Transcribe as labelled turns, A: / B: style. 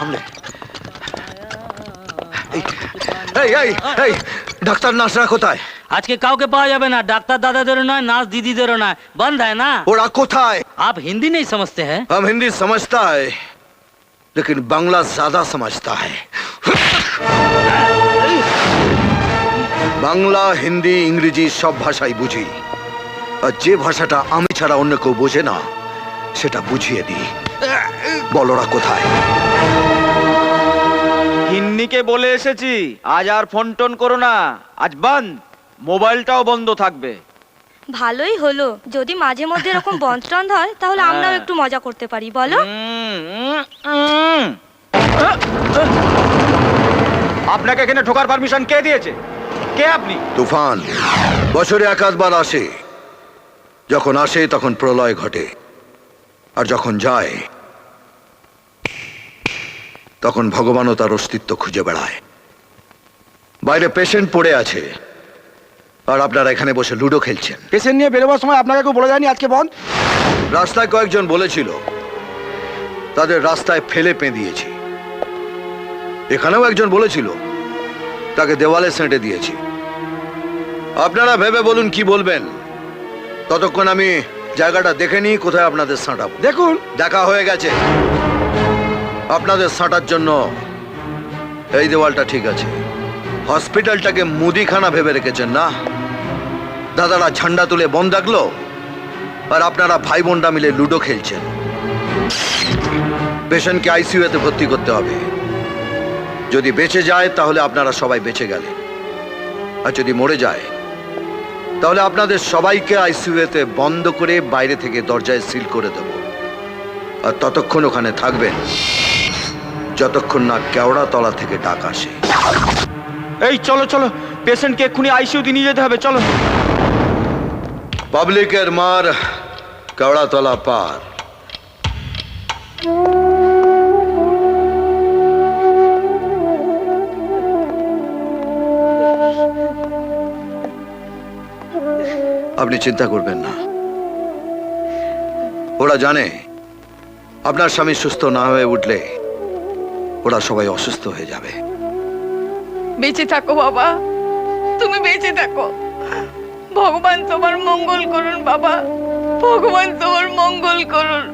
A: সামলে। এই ডাক্তার নার্সরা কোথায়?
B: আজকে কাউকে পাওয়া যাবে না, ডাক্তার দাদাদেরও নয়, নার্স दीदीদেরও নয়, বন্ধ है ना।
A: ওরা কোথায়?
B: आप हिंदी नहीं समझते हैं?
A: हम हिंदी समझता है लेकिन बांग्ला ज्यादा समझता है। বাংলা, হিন্দি, ইংরেজি সব ভাষাই বুঝি, আর যে ভাষাটা আমি ছাড়া অন্য কেউ বোঝে না সেটা বুঝিয়ে দিই। বলোরা কোথায়?
C: হিন্দিকে বলে এসেছি, আজ আর ফোন টোন করো না, আজ বন্ধ, মোবাইলটাও বন্ধ থাকবে।
D: ভালোই হলো, যদি মাঝে মধ্যে এরকম বন্ধ টন্ধ হয় তাহলে আমরাও একটু মজা করতে পারি, বলো?
C: আপনাকে এখানে ঢোকার পারমিশন কে দিয়েছে? কে আপনি?
A: তুফান বছরে একাধবার আসে, যখন আসে তখন প্রলয় ঘটে, আর যখন যায় তখন ভগবানও তার অস্তিত্ব খুঁজে বেড়ায়। বাইরে পেশেন্ট পড়ে আছে আর আপনারা এখানে বসে লুডো খেলছেন।
E: পেশেন্ট নিয়ে বেরোবার সময় আপনাকে কেউ বলে যায়নি আজকে বন্ধ?
A: রাস্তায় কয়েকজন বলেছিল, তাদের রাস্তায় ফেলে পেঁদিয়েছি। এখানেও একজন বলেছিল, তাকে দেওয়ালে সেঁটে দিয়েছি। আপনারা ভেবে বলুন কি বলবেন, ততক্ষণ আমি জায়গাটা দেখে নিই কোথায় আপনাদের সাঁটাবো।
E: দেখুন,
A: দেখা হয়ে গেছে। আপনাদের সাঁটার জন্য এই দেওয়ালটা ঠিক আছে, হসপিটালটাকে মুদিখানা ভেবে রেখেছেন না? দাদারা ঝান্ডা তুলে বন্ধ রাখলো আর আপনারা ভাই বোনরা মিলে লুডো খেলছেন। পেশেন্টকে আইসিইউতে ভর্তি করতে হবে। যদি বেঁচে যায় তাহলে আপনারা সবাই বেঁচে গেলেন, আর যদি মরে যায় তাহলে আপনাদের সবাইকে আইসিইউতে বন্ধ করে বাইরে থেকে দরজায় সিল করে দেব। আর ততক্ষণ ওখানে থাকবেন যতক্ষণ না কেওড়া তলা থেকে ডাক আসে।
C: এই চলো চলো, পেশেন্টকে এক্ষুনি আইসিইউতে নিয়ে যেতে হবে, চলো।
A: পাবলিকের মার কেওড়া তলা পার। আপনি চিন্তা করবেন না, ওরা জানে আপনার স্বামী সুস্থ না হয়ে উঠলে ওরা সবাই অসুস্থ হয়ে যাবে।
F: বেঁচে থাকো বাবা, তুমি বেঁচে থাকো। ভগবান তোমার মঙ্গল করুন বাবা, ভগবান তোমার মঙ্গল করুন।